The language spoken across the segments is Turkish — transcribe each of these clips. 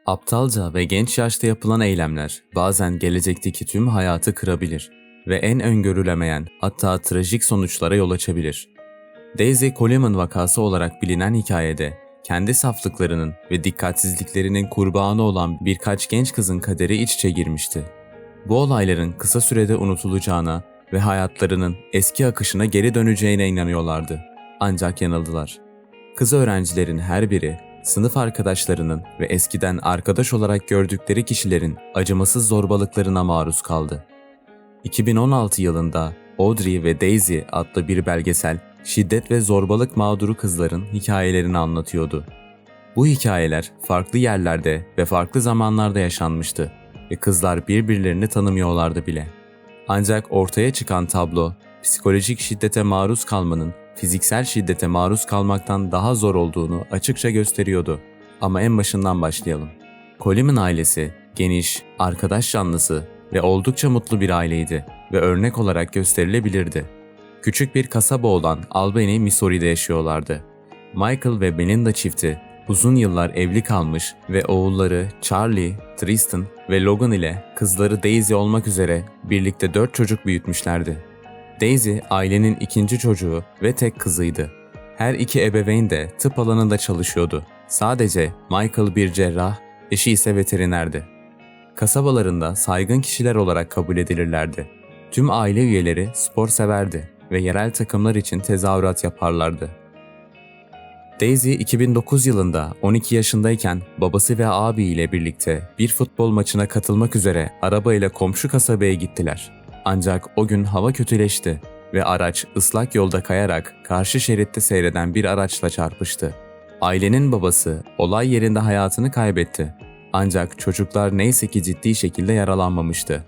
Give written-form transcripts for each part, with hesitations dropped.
Aptalca ve genç yaşta yapılan eylemler bazen gelecekteki tüm hayatı kırabilir ve en öngörülemeyen, hatta trajik sonuçlara yol açabilir. Daisy Coleman vakası olarak bilinen hikayede kendi saflıklarının ve dikkatsizliklerinin kurbanı olan birkaç genç kızın kaderi iç içe girmişti. Bu olayların kısa sürede unutulacağına ve hayatlarının eski akışına geri döneceğine inanıyorlardı. Ancak yanıldılar. Kız öğrencilerin her biri, sınıf arkadaşlarının ve eskiden arkadaş olarak gördükleri kişilerin acımasız zorbalıklarına maruz kaldı. 2016 yılında Audrey ve Daisy adlı bir belgesel, şiddet ve zorbalık mağduru kızların hikayelerini anlatıyordu. Bu hikayeler farklı yerlerde ve farklı zamanlarda yaşanmıştı ve kızlar birbirlerini tanımıyorlardı bile. Ancak ortaya çıkan tablo, psikolojik şiddete maruz kalmanın fiziksel şiddete maruz kalmaktan daha zor olduğunu açıkça gösteriyordu. Ama en başından başlayalım. Coleman ailesi, geniş, arkadaş canlısı ve oldukça mutlu bir aileydi ve örnek olarak gösterilebilirdi. Küçük bir kasaba olan Albany, Missouri'de yaşıyorlardı. Michael ve Belinda çifti uzun yıllar evli kalmış ve oğulları Charlie, Tristan ve Logan ile kızları Daisy olmak üzere birlikte 4 çocuk büyütmüşlerdi. Daisy ailenin ikinci çocuğu ve tek kızıydı. Her iki ebeveyn de tıp alanında çalışıyordu. Sadece Michael bir cerrah, eşi ise veterinerdi. Kasabalarında saygın kişiler olarak kabul edilirlerdi. Tüm aile üyeleri spor severdi ve yerel takımlar için tezahürat yaparlardı. Daisy 2009 yılında 12 yaşındayken babası ve abiyle birlikte bir futbol maçına katılmak üzere arabayla komşu kasabaya gittiler. Ancak o gün hava kötüleşti ve araç ıslak yolda kayarak karşı şeritte seyreden bir araçla çarpıştı. Ailenin babası olay yerinde hayatını kaybetti. Ancak çocuklar neyse ki ciddi şekilde yaralanmamıştı.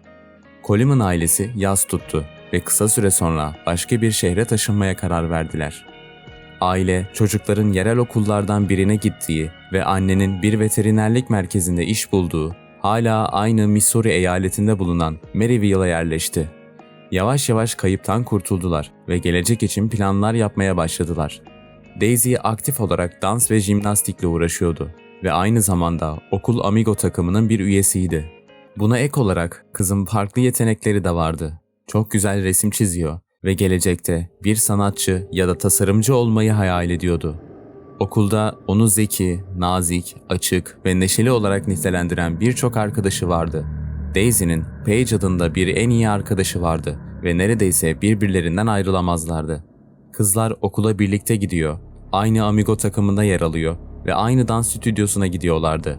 Coleman ailesi yas tuttu ve kısa süre sonra başka bir şehre taşınmaya karar verdiler. Aile, çocukların yerel okullardan birine gittiği ve annenin bir veterinerlik merkezinde iş bulduğu, hala aynı Missouri eyaletinde bulunan Maryville'a yerleşti. Yavaş yavaş kayıptan kurtuldular ve gelecek için planlar yapmaya başladılar. Daisy aktif olarak dans ve jimnastikle uğraşıyordu ve aynı zamanda okul amigo takımının bir üyesiydi. Buna ek olarak kızın farklı yetenekleri de vardı. Çok güzel resim çiziyor ve gelecekte bir sanatçı ya da tasarımcı olmayı hayal ediyordu. Okulda onu zeki, nazik, açık ve neşeli olarak nitelendiren birçok arkadaşı vardı. Daisy'nin Paige adında bir en iyi arkadaşı vardı ve neredeyse birbirlerinden ayrılamazlardı. Kızlar okula birlikte gidiyor, aynı amigo takımında yer alıyor ve aynı dans stüdyosuna gidiyorlardı.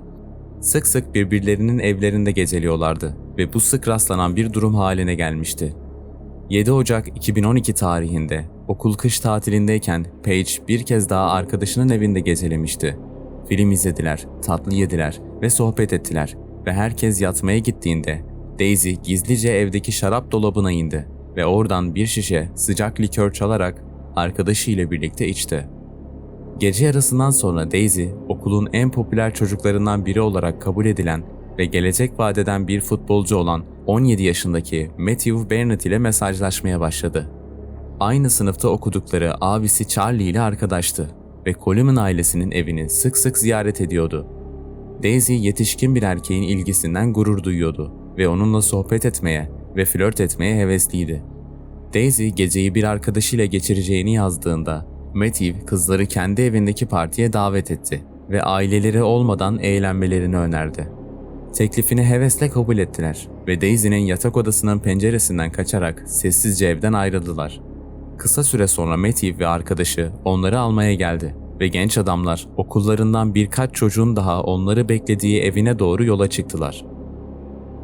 Sık sık birbirlerinin evlerinde geceliyorlardı ve bu sık rastlanan bir durum haline gelmişti. 7 Ocak 2012 tarihinde okul kış tatilindeyken Paige bir kez daha arkadaşının evinde gecelemişti. Film izlediler, tatlı yediler ve sohbet ettiler ve herkes yatmaya gittiğinde Daisy gizlice evdeki şarap dolabına indi ve oradan bir şişe sıcak likör çalarak arkadaşıyla birlikte içti. Gece yarısından sonra Daisy okulun en popüler çocuklarından biri olarak kabul edilen ve gelecek vadeden bir futbolcu olan 17 yaşındaki Matthew Barnett ile mesajlaşmaya başladı. Aynı sınıfta okudukları abisi Charlie ile arkadaştı ve Coleman ailesinin evini sık sık ziyaret ediyordu. Daisy yetişkin bir erkeğin ilgisinden gurur duyuyordu ve onunla sohbet etmeye ve flört etmeye hevesliydi. Daisy geceyi bir arkadaşıyla geçireceğini yazdığında Matthew kızları kendi evindeki partiye davet etti ve aileleri olmadan eğlenmelerini önerdi. Teklifini hevesle kabul ettiler ve Daisy'nin yatak odasının penceresinden kaçarak sessizce evden ayrıldılar. Kısa süre sonra Matthew ve arkadaşı onları almaya geldi ve genç adamlar okullarından birkaç çocuğun daha onları beklediği evine doğru yola çıktılar.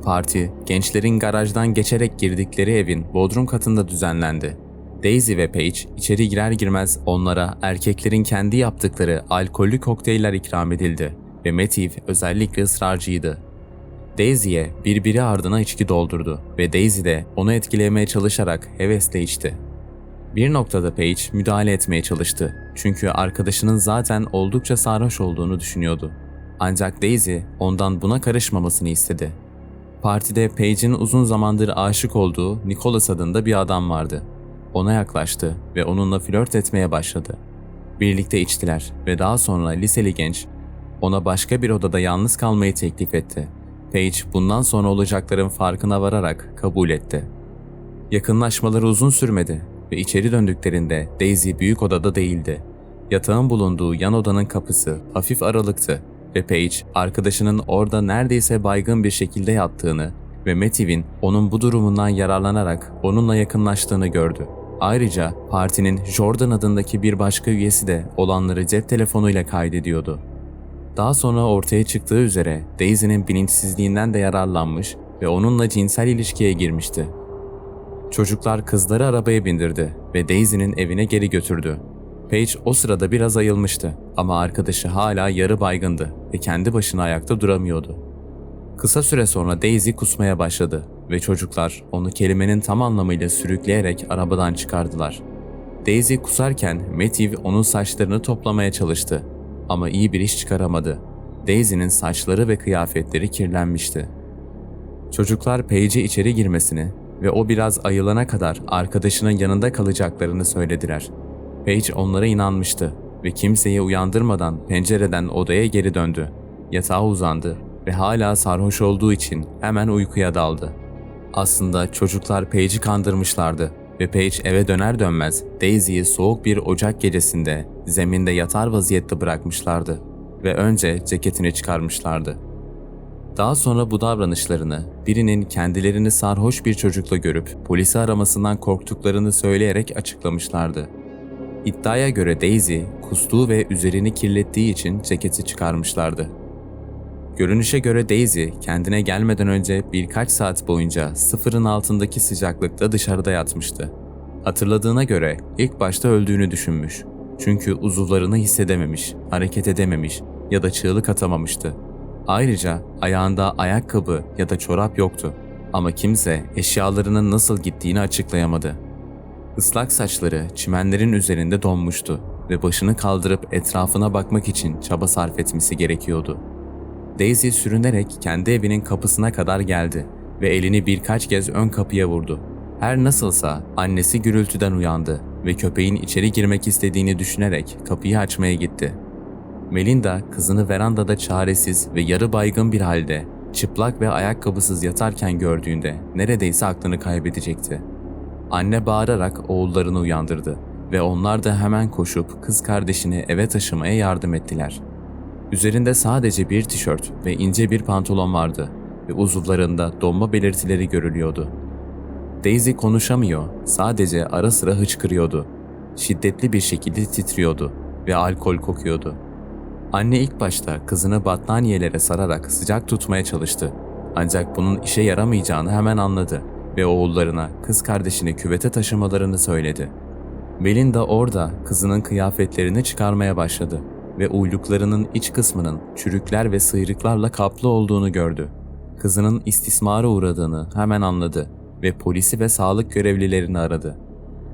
Parti, gençlerin garajdan geçerek girdikleri evin bodrum katında düzenlendi. Daisy ve Paige içeri girer girmez onlara erkeklerin kendi yaptıkları alkollü kokteyller ikram edildi ve Matthew özellikle ısrarcıydı. Daisy'ye birbiri ardına içki doldurdu ve Daisy de onu etkilemeye çalışarak hevesle içti. Bir noktada Paige müdahale etmeye çalıştı çünkü arkadaşının zaten oldukça sarhoş olduğunu düşünüyordu. Ancak Daisy ondan buna karışmamasını istedi. Partide Paige'in uzun zamandır aşık olduğu Nicholas adında bir adam vardı. Ona yaklaştı ve onunla flört etmeye başladı. Birlikte içtiler ve daha sonra liseli genç ona başka bir odada yalnız kalmayı teklif etti. Paige bundan sonra olacakların farkına vararak kabul etti. Yakınlaşmaları uzun sürmedi ve içeri döndüklerinde Daisy büyük odada değildi. Yatağın bulunduğu yan odanın kapısı hafif aralıktı ve Paige arkadaşının orada neredeyse baygın bir şekilde yattığını ve Matthew'in onun bu durumundan yararlanarak onunla yakınlaştığını gördü. Ayrıca partinin Jordan adındaki bir başka üyesi de olanları cep telefonuyla kaydediyordu. Daha sonra ortaya çıktığı üzere Daisy'nin bilinçsizliğinden de yararlanmış ve onunla cinsel ilişkiye girmişti. Çocuklar kızları arabaya bindirdi ve Daisy'nin evine geri götürdü. Paige o sırada biraz ayılmıştı ama arkadaşı hala yarı baygındı ve kendi başına ayakta duramıyordu. Kısa süre sonra Daisy kusmaya başladı ve çocuklar onu kelimenin tam anlamıyla sürükleyerek arabadan çıkardılar. Daisy kusarken Matthew onun saçlarını toplamaya çalıştı ama iyi bir iş çıkaramadı. Daisy'nin saçları ve kıyafetleri kirlenmişti. Çocuklar Paige'e içeri girmesini ve o biraz ayılana kadar arkadaşının yanında kalacaklarını söylediler. Paige onlara inanmıştı ve kimseyi uyandırmadan pencereden odaya geri döndü. Yatağa uzandı ve hala sarhoş olduğu için hemen uykuya daldı. Aslında çocuklar Paige'i kandırmışlardı ve Paige eve döner dönmez Daisy'yi soğuk bir Ocak gecesinde zeminde yatar vaziyette bırakmışlardı ve önce ceketini çıkarmışlardı. Daha sonra bu davranışlarını birinin kendilerini sarhoş bir çocukla görüp polisi aramasından korktuklarını söyleyerek açıklamışlardı. İddiaya göre Daisy kustuğu ve üzerini kirlettiği için ceketi çıkarmışlardı. Görünüşe göre Daisy kendine gelmeden önce birkaç saat boyunca sıfırın altındaki sıcaklıkta dışarıda yatmıştı. Hatırladığına göre ilk başta öldüğünü düşünmüş. Çünkü uzuvlarını hissedememiş, hareket edememiş ya da çığlık atamamıştı. Ayrıca ayağında ayakkabı ya da çorap yoktu ama kimse eşyalarının nasıl gittiğini açıklayamadı. Islak saçları çimenlerin üzerinde donmuştu ve başını kaldırıp etrafına bakmak için çaba sarf etmesi gerekiyordu. Daisy sürünerek kendi evinin kapısına kadar geldi ve elini birkaç kez ön kapıya vurdu. Her nasılsa annesi gürültüden uyandı ve köpeğin içeri girmek istediğini düşünerek kapıyı açmaya gitti. Melinda kızını verandada çaresiz ve yarı baygın bir halde çıplak ve ayakkabısız yatarken gördüğünde neredeyse aklını kaybedecekti. Anne bağırarak oğullarını uyandırdı ve onlar da hemen koşup kız kardeşini eve taşımaya yardım ettiler. Üzerinde sadece bir tişört ve ince bir pantolon vardı ve uzuvlarında donma belirtileri görülüyordu. Daisy konuşamıyor, sadece ara sıra hıçkırıyordu. Şiddetli bir şekilde titriyordu ve alkol kokuyordu. Anne ilk başta kızını battaniyelere sararak sıcak tutmaya çalıştı. Ancak bunun işe yaramayacağını hemen anladı ve oğullarına kız kardeşini küvete taşımalarını söyledi. Melinda orada kızının kıyafetlerini çıkarmaya başladı ve uyluklarının iç kısmının çürükler ve sıyrıklarla kaplı olduğunu gördü. Kızının istismara uğradığını hemen anladı ve polisi ve sağlık görevlilerini aradı.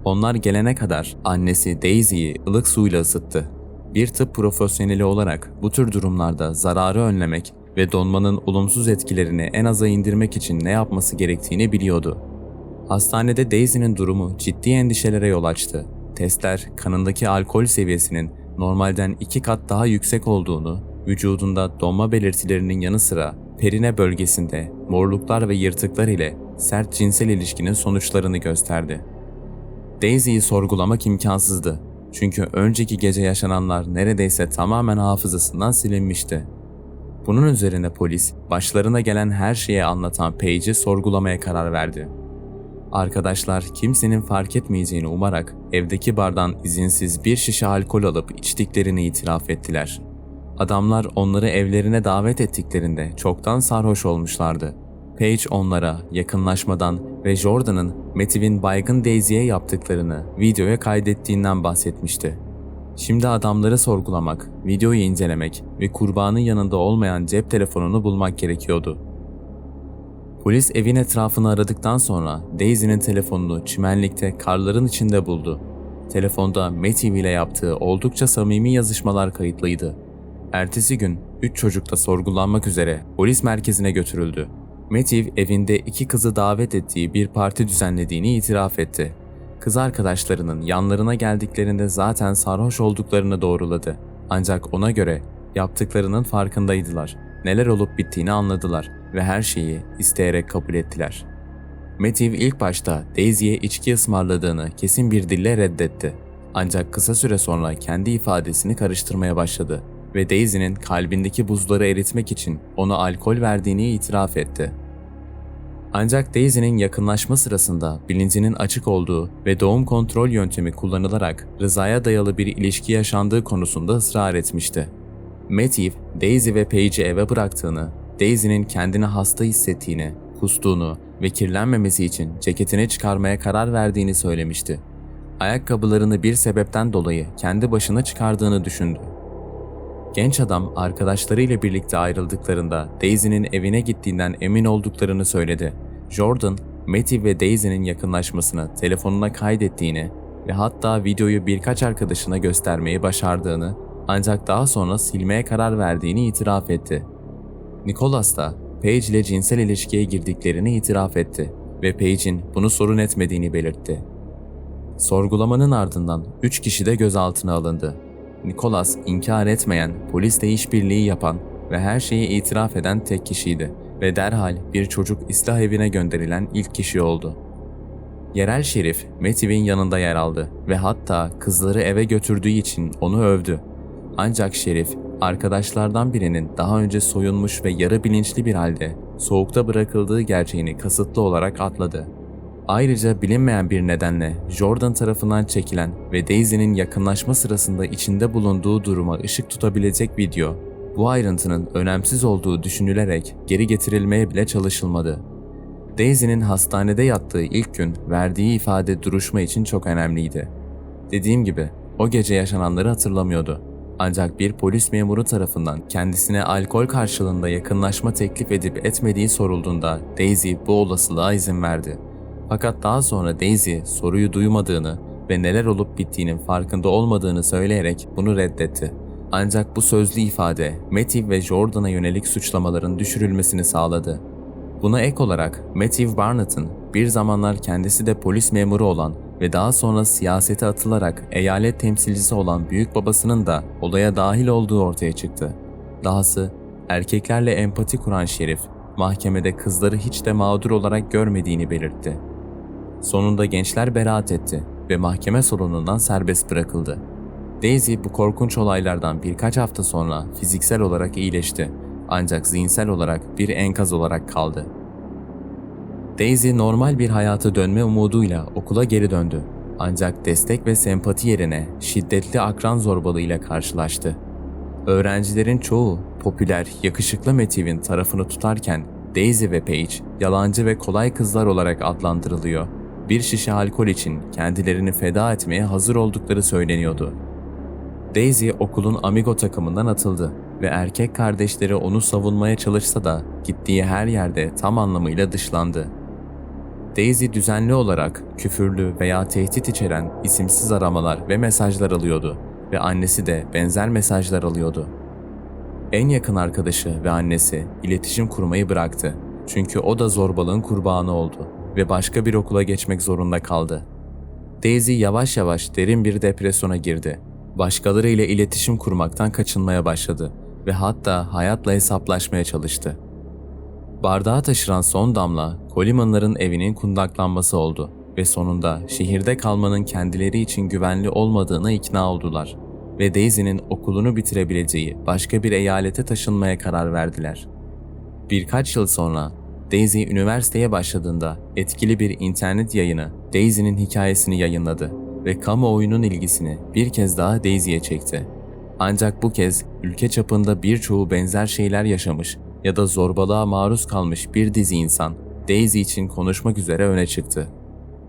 Onlar gelene kadar annesi Daisy'yi ılık suyla ısıttı. Bir tıp profesyoneli olarak bu tür durumlarda zararı önlemek ve donmanın olumsuz etkilerini en aza indirmek için ne yapması gerektiğini biliyordu. Hastanede Daisy'nin durumu ciddi endişelere yol açtı. Testler kanındaki alkol seviyesinin normalden 2 kat daha yüksek olduğunu, vücudunda donma belirtilerinin yanı sıra perine bölgesinde morluklar ve yırtıklar ile sert cinsel ilişkinin sonuçlarını gösterdi. Daisy'yi sorgulamak imkansızdı. Çünkü önceki gece yaşananlar neredeyse tamamen hafızasından silinmişti. Bunun üzerine polis, başlarına gelen her şeyi anlatan Paige'i sorgulamaya karar verdi. Arkadaşlar kimsenin fark etmeyeceğini umarak evdeki bardan izinsiz bir şişe alkol alıp içtiklerini itiraf ettiler. Adamlar onları evlerine davet ettiklerinde çoktan sarhoş olmuşlardı. Paige onlara yakınlaşmadan ve Jordan'ın Matthew'in baygın Daisy'ye yaptıklarını videoya kaydettiğinden bahsetmişti. Şimdi adamları sorgulamak, videoyu incelemek ve kurbanın yanında olmayan cep telefonunu bulmak gerekiyordu. Polis evin etrafını aradıktan sonra Daisy'nin telefonunu çimenlikte karların içinde buldu. Telefonda Matthew ile yaptığı oldukça samimi yazışmalar kayıtlıydı. Ertesi gün 3 çocuk da sorgulanmak üzere polis merkezine götürüldü. Matthew evinde 2 kızı davet ettiği bir parti düzenlediğini itiraf etti. Kız arkadaşlarının yanlarına geldiklerinde zaten sarhoş olduklarını doğruladı. Ancak ona göre Yaptıklarının farkındaydılar. Neler olup bittiğini anladılar ve her şeyi isteyerek kabul ettiler. Matthew ilk başta Daisy'ye içki ısmarladığını kesin bir dille reddetti. Ancak kısa süre sonra kendi ifadesini karıştırmaya başladı ve Daisy'nin kalbindeki buzları eritmek için ona alkol verdiğini itiraf etti. Ancak Daisy'nin yakınlaşma sırasında bilincinin açık olduğu ve doğum kontrol yöntemi kullanılarak rızaya dayalı bir ilişki yaşandığı konusunda ısrar etmişti. Matthew, Daisy ve Paige'i eve bıraktığını, Daisy'nin kendini hasta hissettiğini, kustuğunu ve kirlenmemesi için ceketini çıkarmaya karar verdiğini söylemişti. Ayakkabılarını bir sebepten dolayı kendi başına çıkardığını düşündü. Genç adam arkadaşlarıyla birlikte ayrıldıklarında Daisy'nin evine gittiğinden emin olduklarını söyledi. Jordan, Matthew ve Daisy'nin yakınlaşmasını telefonuna kaydettiğini ve hatta videoyu birkaç arkadaşına göstermeyi başardığını, ancak daha sonra silmeye karar verdiğini itiraf etti. Nicholas da Paige ile cinsel ilişkiye girdiklerini itiraf etti ve Paige'in bunu sorun etmediğini belirtti. Sorgulamanın ardından 3 kişi de gözaltına alındı. Nicholas inkar etmeyen, polisle işbirliği yapan ve her şeyi itiraf eden tek kişiydi ve derhal bir çocuk ıslah evine gönderilen ilk kişi oldu. Yerel şerif Matthew'in yanında yer aldı ve hatta kızları eve götürdüğü için onu övdü. Ancak şerif, arkadaşlardan birinin daha önce soyunmuş ve yarı bilinçli bir halde soğukta bırakıldığı gerçeğini kasıtlı olarak atladı. Ayrıca bilinmeyen bir nedenle Jordan tarafından çekilen ve Daisy'nin yakınlaşma sırasında içinde bulunduğu duruma ışık tutabilecek video, bu ayrıntının önemsiz olduğu düşünülerek geri getirilmeye bile çalışılmadı. Daisy'nin hastanede yattığı ilk gün verdiği ifade duruşma için çok önemliydi. Dediğim gibi o gece yaşananları hatırlamıyordu. Ancak bir polis memuru tarafından kendisine alkol karşılığında yakınlaşma teklif edip etmediği sorulduğunda Daisy bu olasılığa izin verdi. Fakat daha sonra Daisy soruyu duymadığını ve neler olup bittiğinin farkında olmadığını söyleyerek bunu reddetti. Ancak bu sözlü ifade Matthew ve Jordan'a yönelik suçlamaların düşürülmesini sağladı. Buna ek olarak Matthew Barnett'ın bir zamanlar kendisi de polis memuru olan ve daha sonra siyasete atılarak eyalet temsilcisi olan büyük babasının da olaya dahil olduğu ortaya çıktı. Dahası erkeklerle empati kuran şerif, mahkemede kızları hiç de mağdur olarak görmediğini belirtti. Sonunda gençler beraat etti ve mahkeme salonundan serbest bırakıldı. Daisy bu korkunç olaylardan birkaç hafta sonra fiziksel olarak iyileşti, ancak zihinsel olarak bir enkaz olarak kaldı. Daisy normal bir hayata dönme umuduyla okula geri döndü. Ancak destek ve sempati yerine şiddetli akran zorbalığıyla karşılaştı. Öğrencilerin çoğu popüler, yakışıklı Matthew'in tarafını tutarken Daisy ve Paige yalancı ve kolay kızlar olarak adlandırılıyor. Bir şişe alkol için kendilerini feda etmeye hazır oldukları söyleniyordu. Daisy okulun amigo takımından atıldı ve erkek kardeşleri onu savunmaya çalışsa da gittiği her yerde tam anlamıyla dışlandı. Daisy düzenli olarak küfürlü veya tehdit içeren isimsiz aramalar ve mesajlar alıyordu ve annesi de benzer mesajlar alıyordu. En yakın arkadaşı ve annesi iletişim kurmayı bıraktı çünkü o da zorbalığın kurbanı oldu ve başka bir okula geçmek zorunda kaldı. Daisy yavaş yavaş derin bir depresyona girdi. Başkalarıyla iletişim kurmaktan kaçınmaya başladı ve hatta hayatla hesaplaşmaya çalıştı. Bardağı taşıran son damla Coleman'ların evinin kundaklanması oldu ve sonunda şehirde kalmanın kendileri için güvenli olmadığına ikna oldular ve Daisy'nin okulunu bitirebileceği başka bir eyalete taşınmaya karar verdiler. Birkaç yıl sonra Daisy üniversiteye başladığında etkili bir internet yayını Daisy'nin hikayesini yayınladı ve kamuoyunun ilgisini bir kez daha Daisy'ye çekti. Ancak bu kez ülke çapında birçoğu benzer şeyler yaşamış ya da zorbalığa maruz kalmış bir dizi insan Daisy için konuşmak üzere öne çıktı.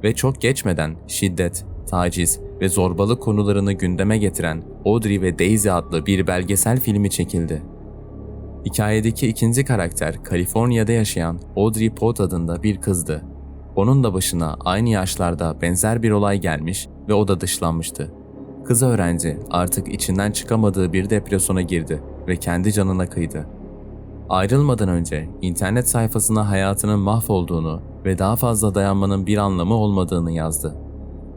Ve çok geçmeden şiddet, taciz ve zorbalık konularını gündeme getiren Audrey ve Daisy adlı bir belgesel filmi çekildi. Hikayedeki ikinci karakter Kaliforniya'da yaşayan Audrey Pot adında bir kızdı. Onun da başına aynı yaşlarda benzer bir olay gelmiş ve o da dışlanmıştı. Kız öğrenci artık içinden çıkamadığı bir depresyona girdi ve kendi canına kıydı. Ayrılmadan önce internet sayfasına hayatının mahvolduğunu ve daha fazla dayanmanın bir anlamı olmadığını yazdı.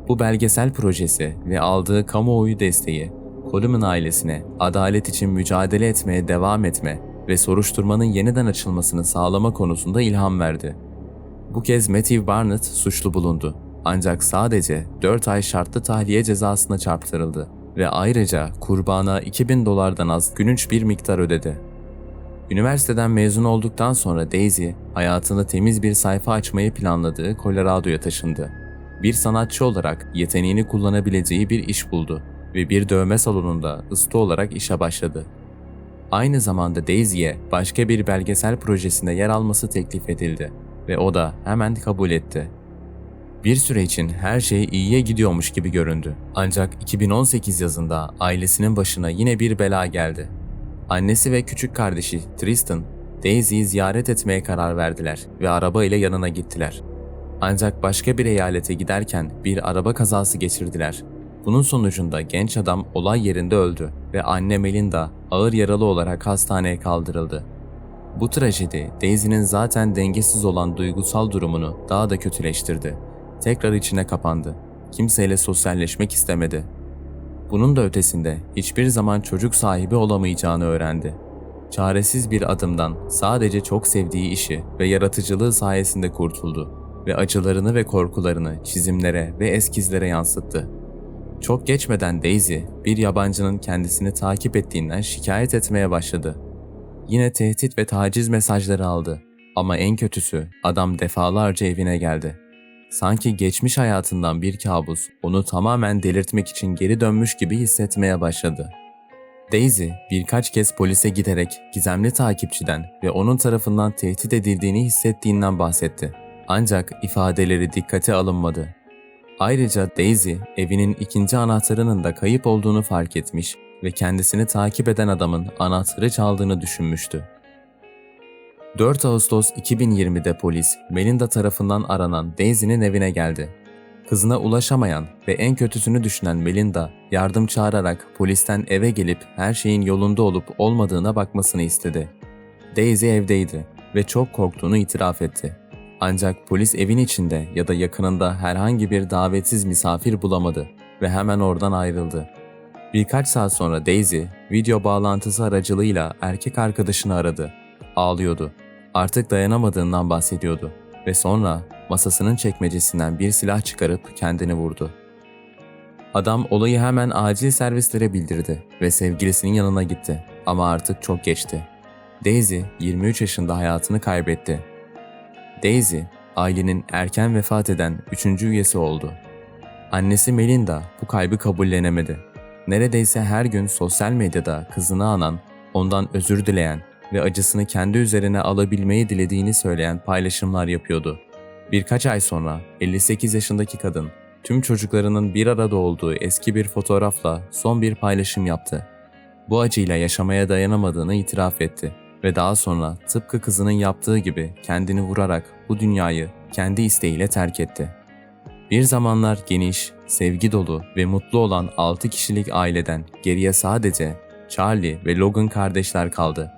Bu belgesel projesi ve aldığı kamuoyu desteği Coleman ailesine adalet için mücadele etmeye devam etme ve soruşturmanın yeniden açılmasını sağlama konusunda ilham verdi. Bu kez Matthew Barnett suçlu bulundu. Ancak sadece 4 ay şartlı tahliye cezasına çarptırıldı ve ayrıca kurbana $2000'dan az gülünç bir miktar ödedi. Üniversiteden mezun olduktan sonra Daisy, hayatını temiz bir sayfa açmayı planladığı Colorado'ya taşındı. Bir sanatçı olarak yeteneğini kullanabileceği bir iş buldu ve bir dövme salonunda usta olarak işe başladı. Aynı zamanda Daisy'ye başka bir belgesel projesinde yer alması teklif edildi ve o da hemen kabul etti. Bir süre için her şey iyiye gidiyormuş gibi göründü. Ancak 2018 yazında ailesinin başına yine bir bela geldi. Annesi ve küçük kardeşi Tristan, Daisy'yi ziyaret etmeye karar verdiler ve araba ile yanına gittiler. Ancak başka bir eyalete giderken bir araba kazası geçirdiler. Bunun sonucunda genç adam olay yerinde öldü ve anne Melinda ağır yaralı olarak hastaneye kaldırıldı. Bu trajedi Daisy'nin zaten dengesiz olan duygusal durumunu daha da kötüleştirdi. Tekrar içine kapandı. Kimseyle sosyalleşmek istemedi. Bunun da ötesinde hiçbir zaman çocuk sahibi olamayacağını öğrendi. Çaresiz bir adımdan sadece çok sevdiği işi ve yaratıcılığı sayesinde kurtuldu ve acılarını ve korkularını çizimlere ve eskizlere yansıttı. Çok geçmeden Daisy, bir yabancının kendisini takip ettiğinden şikayet etmeye başladı. Yine tehdit ve taciz mesajları aldı ama en kötüsü adam defalarca evine geldi. Sanki geçmiş hayatından bir kabus onu tamamen delirtmek için geri dönmüş gibi hissetmeye başladı. Daisy birkaç kez polise giderek gizemli takipçiden ve onun tarafından tehdit edildiğini hissettiğinden bahsetti. Ancak ifadeleri dikkate alınmadı. Ayrıca Daisy evinin ikinci anahtarının da kayıp olduğunu fark etmiş ve kendisini takip eden adamın anahtarı çaldığını düşünmüştü. 4 Ağustos 2020'de polis, Melinda tarafından aranan Daisy'nin evine geldi. Kızına ulaşamayan ve en kötüsünü düşünen Melinda, yardım çağırarak polisten eve gelip her şeyin yolunda olup olmadığına bakmasını istedi. Daisy evdeydi ve çok korktuğunu itiraf etti. Ancak polis evin içinde ya da yakınında herhangi bir davetsiz misafir bulamadı ve hemen oradan ayrıldı. Birkaç saat sonra Daisy, video bağlantısı aracılığıyla erkek arkadaşını aradı. Ağlıyordu. Artık dayanamadığından bahsediyordu ve sonra masasının çekmecesinden bir silah çıkarıp kendini vurdu. Adam olayı hemen acil servislere bildirdi ve sevgilisinin yanına gitti ama artık çok geçti. Daisy 23 yaşında hayatını kaybetti. Daisy, ailenin erken vefat eden 3. üyesi oldu. Annesi Melinda bu kaybı kabullenemedi. Neredeyse her gün sosyal medyada kızını anan, ondan özür dileyen ve acısını kendi üzerine alabilmeyi dilediğini söyleyen paylaşımlar yapıyordu. Birkaç ay sonra 58 yaşındaki kadın, tüm çocuklarının bir arada olduğu eski bir fotoğrafla son bir paylaşım yaptı. Bu acıyla yaşamaya dayanamadığını itiraf etti ve daha sonra tıpkı kızının yaptığı gibi kendini vurarak bu dünyayı kendi isteğiyle terk etti. Bir zamanlar geniş, sevgi dolu ve mutlu olan 6 kişilik aileden geriye sadece Charlie ve Logan kardeşler kaldı.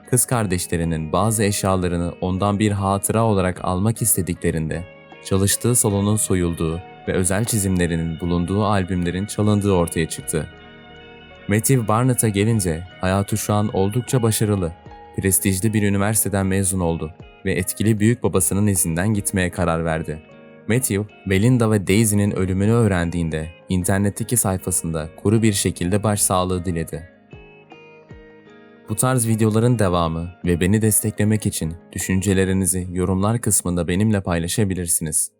Kız kardeşlerinin bazı eşyalarını ondan bir hatıra olarak almak istediklerinde, çalıştığı salonun soyulduğu ve özel çizimlerinin bulunduğu albümlerin çalındığı ortaya çıktı. Matthew Barnett'a gelince hayatı şu an oldukça başarılı. Prestijli bir üniversiteden mezun oldu ve etkili büyük babasının izinden gitmeye karar verdi. Matthew, Melinda ve Daisy'nin ölümünü öğrendiğinde internetteki sayfasında kuru bir şekilde başsağlığı diledi. Bu tarz videoların devamı ve beni desteklemek için düşüncelerinizi yorumlar kısmında benimle paylaşabilirsiniz.